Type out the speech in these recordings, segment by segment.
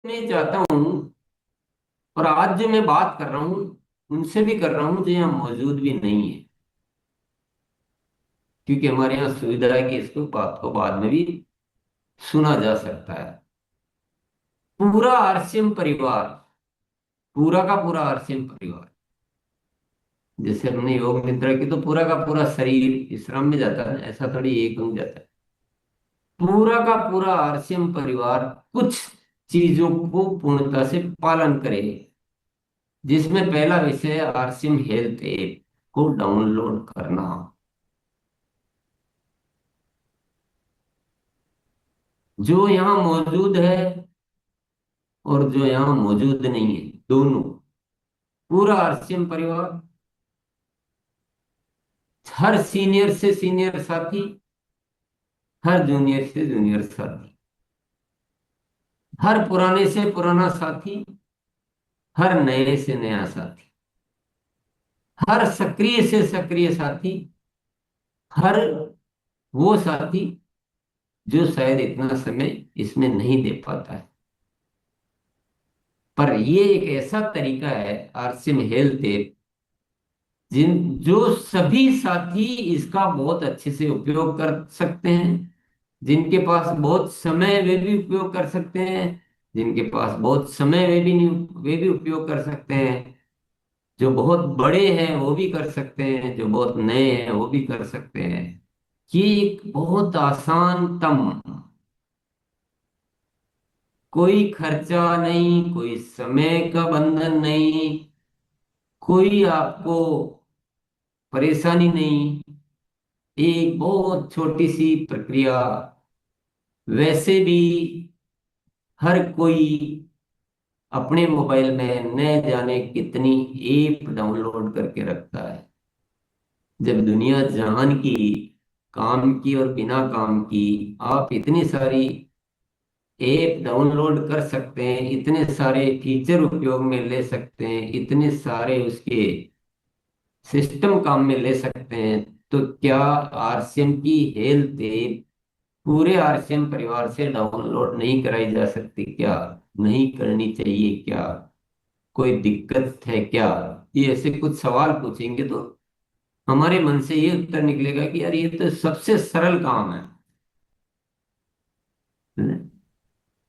मैं चाहता हूँ, और आज जो मैं बात कर रहा हूँ उनसे भी कर रहा हूँ जो यहाँ मौजूद भी नहीं है, क्योंकि हमारे यहाँ सुविधा है कि इसको बात को बाद में भी सुना जा सकता है। पूरा आरसीएम परिवार, पूरा का पूरा आरसीएम परिवार, जैसे हमने योग निद्रा की तो पूरा का पूरा शरीर विश्राम में जाता है, ऐसा थोड़ी एक अंग जाता है। पूरा का पूरा आरसीएम परिवार कुछ चीजों को पूर्णता से पालन करे, जिसमें पहला विषय आरसीएम हेल्थ ऐप को डाउनलोड करना। जो यहाँ मौजूद है और जो यहाँ मौजूद नहीं है, दोनों, पूरा आरसीएम परिवार, हर सीनियर से सीनियर साथी, हर जूनियर से जूनियर साथी, हर पुराने से पुराना साथी, हर नए से नया साथी, हर सक्रिय से सक्रिय साथी, हर वो साथी जो शायद इतना समय इसमें नहीं दे पाता है। पर ये एक ऐसा तरीका है आरसीएम हेल्थ ऐप, जिन जो सभी साथी इसका बहुत अच्छे से उपयोग कर सकते हैं। जिनके पास बहुत समय वे भी उपयोग कर सकते हैं, जिनके पास बहुत समय वे भी नहीं, वे भी उपयोग कर सकते हैं। जो बहुत बड़े हैं वो भी कर सकते हैं, जो बहुत नए हैं वो भी कर सकते हैं। ये एक बहुत आसान तम, कोई खर्चा नहीं, कोई समय का बंधन नहीं, कोई आपको परेशानी नहीं, एक बहुत छोटी सी प्रक्रिया। वैसे भी हर कोई अपने मोबाइल में न जाने कितनी ऐप डाउनलोड करके रखता है। जब दुनिया जहान की, काम की और बिना काम की, आप इतनी सारी ऐप डाउनलोड कर सकते हैं, इतने सारे फीचर उपयोग में ले सकते हैं, इतने सारे उसके सिस्टम काम में ले सकते हैं, तो क्या आरसीएम की हेल्थ ऐप पूरे आरसीएम परिवार से डाउनलोड नहीं कराई जा सकती क्या? नहीं करनी चाहिए क्या? कोई दिक्कत है क्या? ये ऐसे कुछ सवाल पूछेंगे तो हमारे मन से ये उत्तर निकलेगा कि यार ये तो सबसे सरल काम है।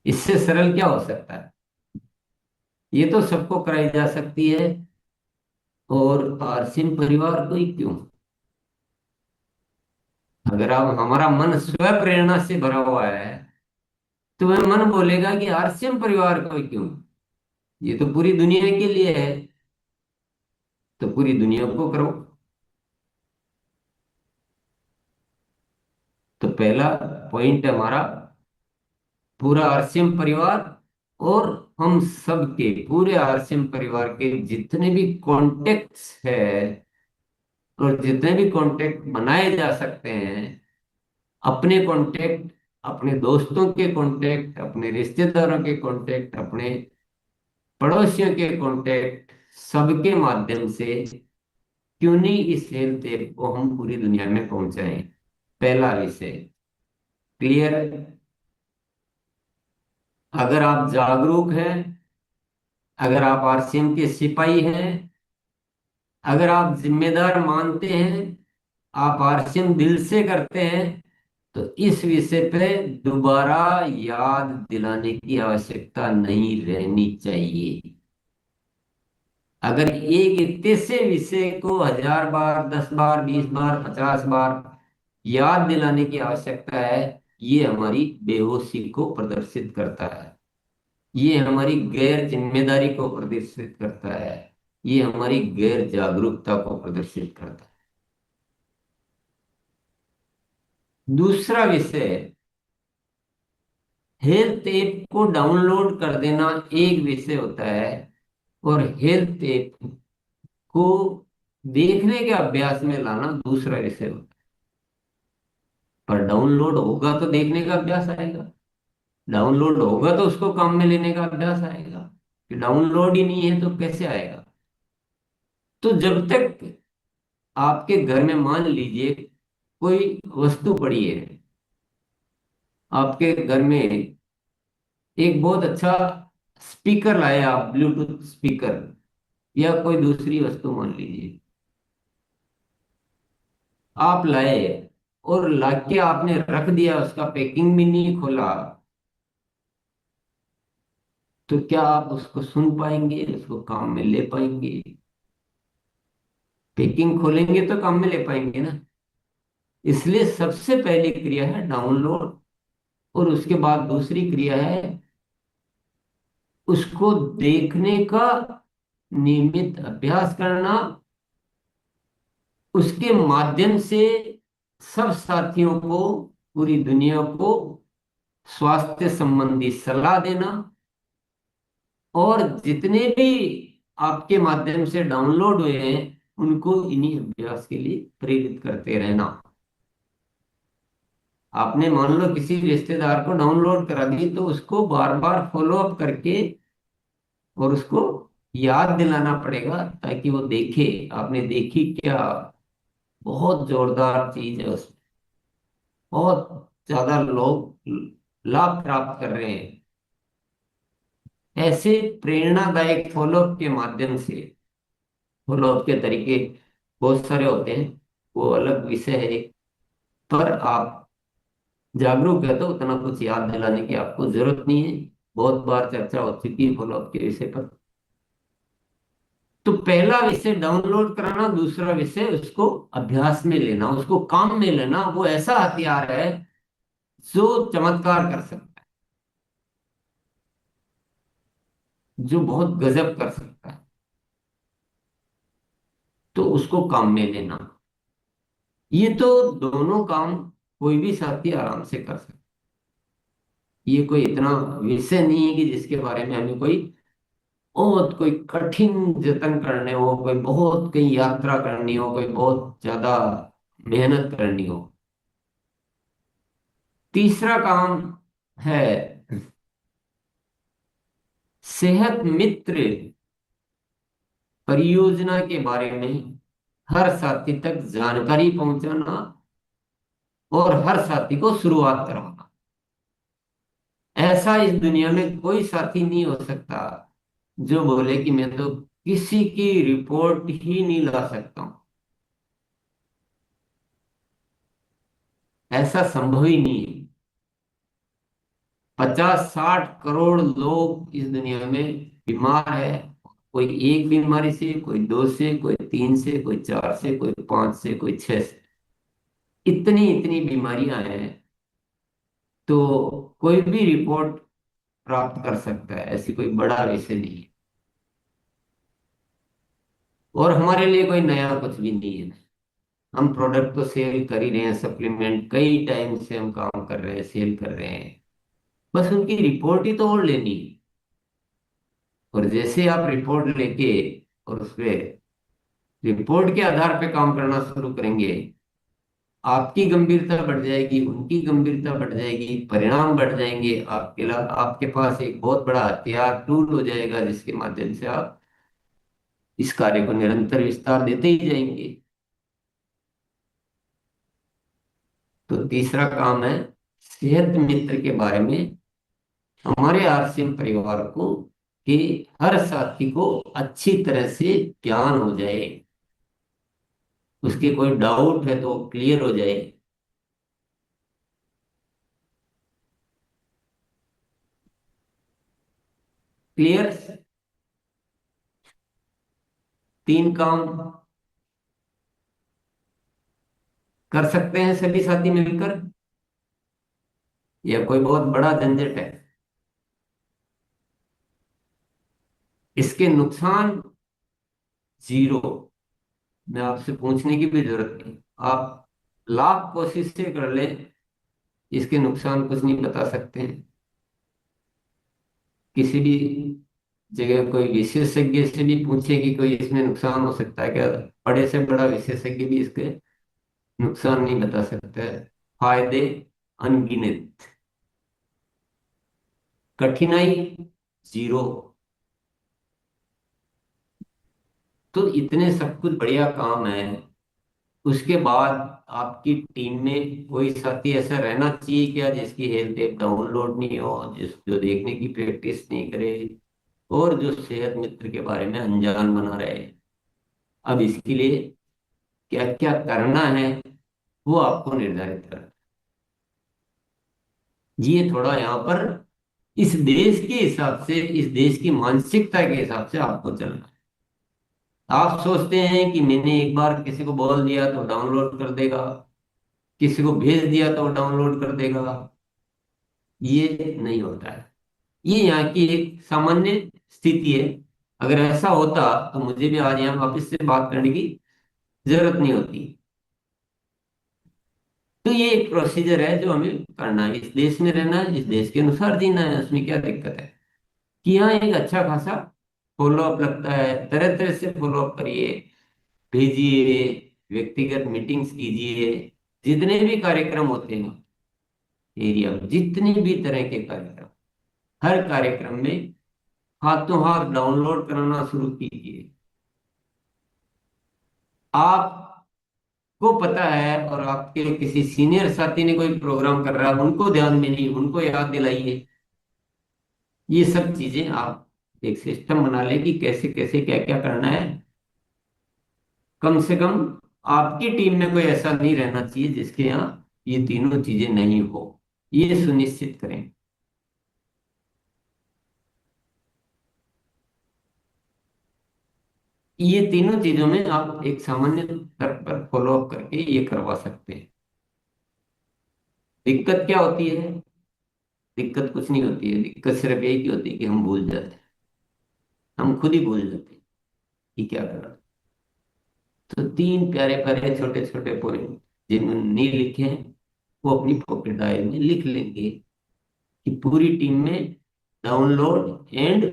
इससे सरल क्या हो सकता है? ये तो सबको कराई जा सकती है, और आरसीएम परिवार को ही क्यों? अगर आप, हमारा मन स्व प्रेरणा से भरा हुआ है, तो वह मन बोलेगा कि आरसीएम परिवार को ही क्यों, ये तो पूरी दुनिया के लिए है, तो पूरी दुनिया को करो। तो पहला पॉइंट है हमारा, पूरा आरसीएम परिवार, और हम सबके पूरे आरसीएम परिवार के जितने भी कॉन्टेक्ट्स है, और जितने भी कॉन्टेक्ट बनाए जा सकते हैं, अपने कॉन्टेक्ट, अपने दोस्तों के कॉन्टेक्ट, अपने रिश्तेदारों के कॉन्टेक्ट, अपने पड़ोसियों के कॉन्टेक्ट, सबके माध्यम से क्यों नहीं इस हेल्थ ऐप को हम पूरी दुनिया में पहुंचाएं। पहला विषय क्लियर है। अगर आप जागरूक हैं, अगर आप आरसीएम के सिपाही हैं, अगर आप जिम्मेदार मानते हैं, आप आरसीएम दिल से करते हैं, तो इस विषय पे दोबारा याद दिलाने की आवश्यकता नहीं रहनी चाहिए। अगर एक इतने से विषय को 1000 बार, 10 बार, 20 बार, 50 बार याद दिलाने की आवश्यकता है, ये हमारी बेहोशी को प्रदर्शित करता है, ये हमारी गैर जिम्मेदारी को प्रदर्शित करता है, ये हमारी गैर जागरूकता को प्रदर्शित करता है। दूसरा विषय, हेल्थ ऐप को डाउनलोड कर देना एक विषय होता है, और हेल्थ ऐप को देखने के अभ्यास में लाना दूसरा विषय होता है। पर डाउनलोड होगा तो देखने का अभ्यास आएगा, डाउनलोड होगा तो उसको काम में लेने का अभ्यास आएगा। कि डाउनलोड ही नहीं है तो कैसे आएगा? तो जब तक आपके घर में, मान लीजिए कोई वस्तु पड़ी है, आपके घर में एक बहुत अच्छा स्पीकर लाए आप, ब्लूटूथ स्पीकर या कोई दूसरी वस्तु मान लीजिए, आप लाए और लाके आपने रख दिया, उसका पैकिंग भी नहीं खोला, तो क्या आप उसको सुन पाएंगे, उसको काम में ले पाएंगे? पैकिंग खोलेंगे तो काम में ले पाएंगे ना। इसलिए सबसे पहली क्रिया है डाउनलोड, और उसके बाद दूसरी क्रिया है उसको देखने का नियमित अभ्यास करना, उसके माध्यम से सब साथियों को, पूरी दुनिया को स्वास्थ्य संबंधी सलाह देना, और जितने भी आपके माध्यम से डाउनलोड हुए हैं उनको इन्हीं अभ्यास के लिए प्रेरित करते रहना। आपने मान लो किसी रिश्तेदार को डाउनलोड करा दी, तो उसको बार बार फॉलो अप करके और उसको याद दिलाना पड़ेगा, ताकि वो देखे आपने देखी क्या। बहुत जोरदार चीज है उसमें, बहुत ज्यादा लोग लाभ प्राप्त कर रहे हैं। ऐसे प्रेरणादायक फॉलोअप के माध्यम से, फॉलोअप के तरीके बहुत सारे होते हैं, वो अलग विषय है एक। पर आप जागरूक है तो उतना कुछ याद दिलाने की आपको जरूरत नहीं है, बहुत बार चर्चा हो चुकी है फॉलोअप के विषय पर। तो पहला विषय डाउनलोड कराना, दूसरा विषय उसको अभ्यास में लेना, उसको काम में लेना। वो ऐसा हथियार है जो चमत्कार कर सकता है, जो बहुत गजब कर सकता है, तो उसको काम में लेना। ये तो दोनों काम कोई भी साथी आराम से कर सकता है। ये कोई इतना विषय नहीं है कि जिसके बारे में हमें कोई बहुत कोई कठिन जतन करने हो, कोई बहुत कहीं यात्रा करनी हो, कोई बहुत ज्यादा मेहनत करनी हो। तीसरा काम है सेहत मित्र परियोजना के बारे में हर साथी तक जानकारी पहुंचाना, और हर साथी को शुरुआत करवाना। ऐसा इस दुनिया में कोई साथी नहीं हो सकता जो बोले कि मैं तो किसी की रिपोर्ट ही नहीं ला सकता हूं। ऐसा संभव ही नहीं है। 50-60 करोड़ लोग इस दुनिया में बीमार है। कोई एक बीमारी से, कोई दो से, कोई तीन से, कोई चार से, कोई पांच से, कोई छह से। इतनी इतनी बीमारियां हैं, तो कोई भी रिपोर्ट प्राप्त कर सकता है, ऐसी कोई बड़ा विषय नहीं है। और हमारे लिए कोई नया कुछ भी नहीं है। हम प्रोडक्ट तो सेल कर ही रहे हैं, सप्लीमेंट कई टाइम से हम काम कर रहे हैं, सेल कर रहे हैं। बस उनकी रिपोर्ट ही तो और लेनी है। और जैसे आप रिपोर्ट लेके और उस पे रिपोर्ट के आधार पे काम करना शुरू करेंगे, आपकी गंभीरता बढ़ जाएगी, उनकी गंभीरता बढ़ जाएगी, परिणाम बढ़ जाएंगे। आपके पास एक बहुत बड़ा हथियार टूल हो जाएगा, जिसके माध्यम से आप इस कार्य को निरंतर विस्तार देते ही जाएंगे। तो तीसरा काम है सेहत मित्र के बारे में हमारे आरसीएम परिवार को, कि हर साथी को अच्छी तरह से ज्ञान हो जाए, उसके कोई डाउट है तो क्लियर हो जाए। क्लियर। तीन काम कर सकते हैं सभी साथी मिलकर, या कोई बहुत बड़ा झंझट है? इसके नुकसान जीरो, मैं आपसे पूछने की भी जरूरत नहीं। आप लाख कोशिश से कर ले, इसके नुकसान कुछ नहीं बता सकते हैं। किसी भी जगह कोई विशेषज्ञ से भी पूछे कि कोई इसमें नुकसान हो सकता है क्या, बड़े से बड़ा विशेषज्ञ भी इसके नुकसान नहीं बता सकता है। फायदे अनगिनत, कठिनाई जीरो। तो इतने सब कुछ बढ़िया काम है। उसके बाद आपकी टीम में कोई साथी ऐसा रहना चाहिए क्या जिसकी हेल्थ ऐप डाउनलोड नहीं हो, जिस जो देखने की प्रैक्टिस नहीं करे, और जो सेहत मित्र के बारे में अनजान बना रहे हैं। अब इसके लिए क्या क्या करना है वो आपको निर्धारित करना। ये थोड़ा यहाँ पर इस देश के हिसाब से, इस देश की मानसिकता के हिसाब से आपको चलना है। आप सोचते हैं कि मैंने एक बार किसी को बोल दिया तो डाउनलोड कर देगा, किसी को भेज दिया तो डाउनलोड कर देगा। ये नहीं होता है। ये यहाँ की एक सामान्य स्थिति है। अगर ऐसा होता तो मुझे भी आज यहाँ वापस से बात करने की जरूरत नहीं होती। तो ये एक प्रोसीजर है जो हमें करना है। इस देश में रहना है, इस देश के अनुसार जीना है, उसमें क्या दिक्कत है। कि यहाँ एक अच्छा खासा फॉलो अप लगता है, तरह तरह से फॉलो अप करिए, भेजिए, व्यक्तिगत मीटिंग्स कीजिए। जितने भी कार्यक्रम होते हैं एरिया में, जितने भी तरह के कार्यक्रम, हर कार्यक्रम में हाथों हाथ डाउनलोड कराना शुरू कीजिए। आपको पता है और आपके किसी सीनियर साथी ने कोई प्रोग्राम कर रहा है, उनको ध्यान में नहीं, उनको याद दिलाइए। ये सब चीजें आप एक सिस्टम बना ले कि कैसे कैसे क्या क्या करना है। कम से कम आपकी टीम में कोई ऐसा नहीं रहना चाहिए जिसके यहाँ ये तीनों चीजें नहीं हो। ये सुनिश्चित करें। ये तीनों चीजों में आप एक सामान्य स्तर पर फॉलो अप करके ये करवा सकते हैं। दिक्कत क्या होती है? दिक्कत कुछ नहीं होती है, दिक्कत सिर्फ यही की होती है कि हम भूल जाते हैं। हम खुद ही भूल जाते हैं कि क्या करना। तो तीन प्यारे प्यारे छोटे छोटे पॉइंट जिन्होंने नहीं लिखे हैं वो अपनी पॉकेट डायरी में लिख लेंगे कि पूरी टीम में डाउनलोड एंड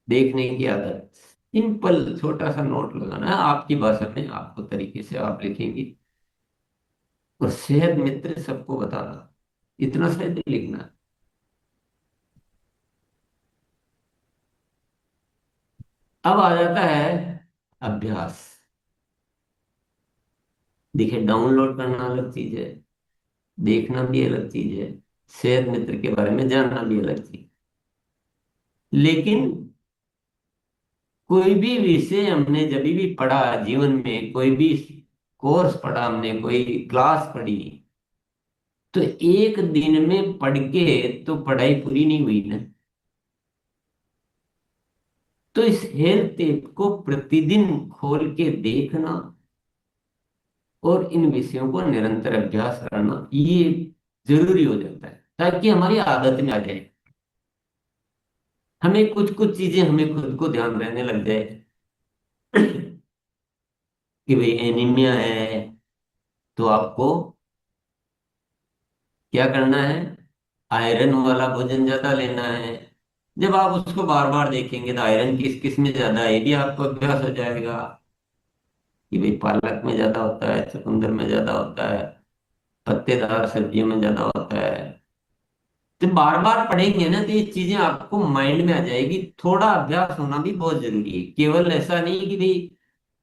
देखने की आदत। सिंपल छोटा सा नोट लगाना है, आपकी भाषा में आपको तरीके से आप लिखेंगे। और सेहत मित्र सबको बताना, इतना शायद ही लिखना है। अब आ जाता है अभ्यास। देखिए, डाउनलोड करना अलग चीज है, देखना भी अलग चीज है, सेहत मित्र के बारे में जानना भी अलग चीज। लेकिन कोई भी विषय हमने जब भी पढ़ा जीवन में, कोई भी कोर्स पढ़ा हमने, कोई क्लास पढ़ी, तो एक दिन में पढ़ के तो पढ़ाई पूरी नहीं हुई ना। तो इस हेल्थ टेप को प्रतिदिन खोल के देखना और इन विषयों को निरंतर अभ्यास करना ये जरूरी हो जाता है, ताकि हमारी आदत में आ जाए। हमें कुछ कुछ चीजें हमें खुद को ध्यान रहने लग जाए कि भाई एनीमिया है तो आपको क्या करना है, आयरन वाला भोजन ज्यादा लेना है। जब आप उसको बार बार देखेंगे तो आयरन किस किस में ज्यादा है ये भी आपको अभ्यास हो जाएगा। कि भाई पालक में ज्यादा होता है, चुकंदर में ज्यादा होता है, पत्तेदार सब्जियों में ज्यादा होता है। जब बार बार पढ़ेंगे ना तो ये चीजें आपको माइंड में आ जाएगी। थोड़ा अभ्यास होना भी बहुत जरूरी है। केवल ऐसा नहीं कि भाई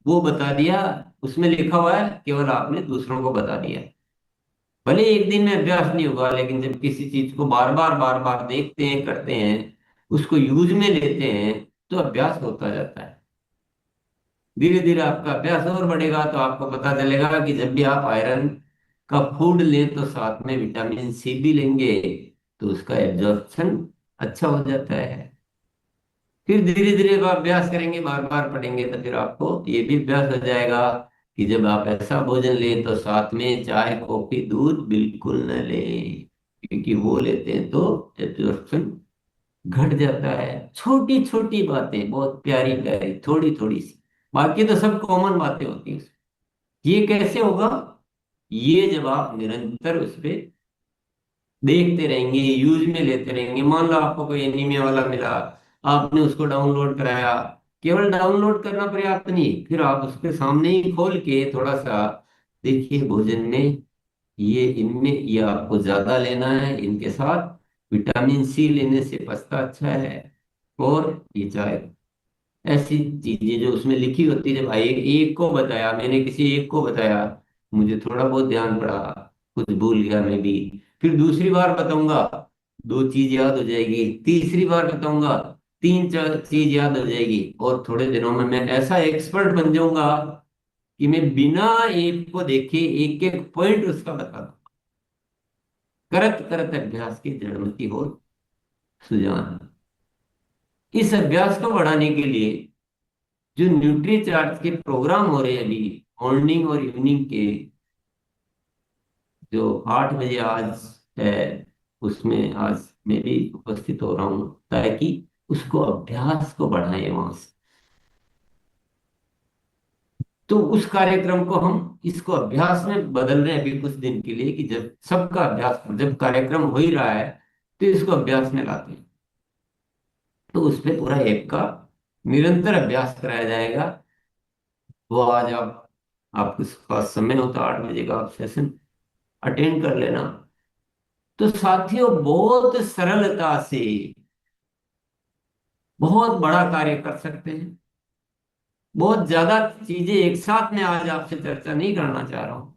वो बता दिया, उसमें लिखा हुआ है, केवल आपने दूसरों को बता दिया। भले एक दिन में अभ्यास नहीं होगा, लेकिन जब किसी चीज को बार बार देखते हैं, करते हैं, उसको यूज में लेते हैं, तो अभ्यास होता जाता है। धीरे धीरे आपका अभ्यास और बढ़ेगा तो आपको पता चलेगा कि जब भी आप आयरन का फूड लें तो साथ में विटामिन सी भी लेंगे, तो उसका एब्जॉर्प्शन अच्छा हो जाता है। फिर धीरे धीरे आप अभ्यास करेंगे, बार बार पढ़ेंगे, तो फिर आपको ये भी अभ्यास हो जाएगा कि जब आप ऐसा भोजन लें तो साथ में चाय कॉफी दूध बिल्कुल न लें, क्योंकि वो लेते हैं तो एब्जॉर्प्शन घट जाता है। छोटी छोटी बातें, बहुत प्यारी प्यारी थोड़ी थोड़ी सी, बाकी तो सब कॉमन बातें होती हैं। ये कैसे होगा? ये जब आप निरंतर उस पे देखते रहेंगे, यूज में लेते रहेंगे। मान लो आपको कोई एनीमिया वाला मिला, आपने उसको डाउनलोड कराया। केवल डाउनलोड करना पर्याप्त नहीं, फिर आप उसके सामने ही खोल के थोड़ा सा देखिए, भोजन में ये, इनमें ये आपको ज्यादा लेना है, इनके साथ विटामिन सी लेने से पछता अच्छा है। और ये चाहे ऐसी चीजें जो उसमें लिखी होती है, जब भाई एक को बताया, मैंने किसी एक को बताया, मुझे थोड़ा बहुत ध्यान पड़ा, कुछ भूल गया मैं भी, फिर दूसरी बार बताऊंगा, दो चीज याद हो जाएगी, तीसरी बार बताऊंगा, तीन चार चीज याद हो जाएगी, और थोड़े दिनों में मैं ऐसा एक्सपर्ट बन जाऊंगा कि मैं बिना ऐप को देखे एक एक पॉइंट उसका बता दूं। करत करत अभ्यास की जड़मति हो सुजान। इस अभ्यास को बढ़ाने के लिए जो न्यूट्री चार्ज के प्रोग्राम हो रहे हैं अभी, मॉर्निंग और इवनिंग के, जो 8 बजे आज है, उसमें आज मैं भी उपस्थित हो रहा हूँ, ताकि उसको अभ्यास को बढ़ाएं वहां से। तो उस कार्यक्रम को हम इसको अभ्यास में बदल रहे हैं अभी कुछ दिन के लिए, कि जब सबका अभ्यास, जब कार्यक्रम हो ही रहा है तो इसको अभ्यास में लाते हैं। तो उस पे पूरा एक का निरंतर अभ्यास कराया जाएगा। वो आज आपके पास समय हो तो 8 बजे का आप सेशन अटेंड कर लेना। तो साथियों, बहुत सरलता से बहुत बड़ा कार्य कर सकते हैं। बहुत ज्यादा चीजें एक साथ में आज आपसे चर्चा नहीं करना चाह रहा हूं।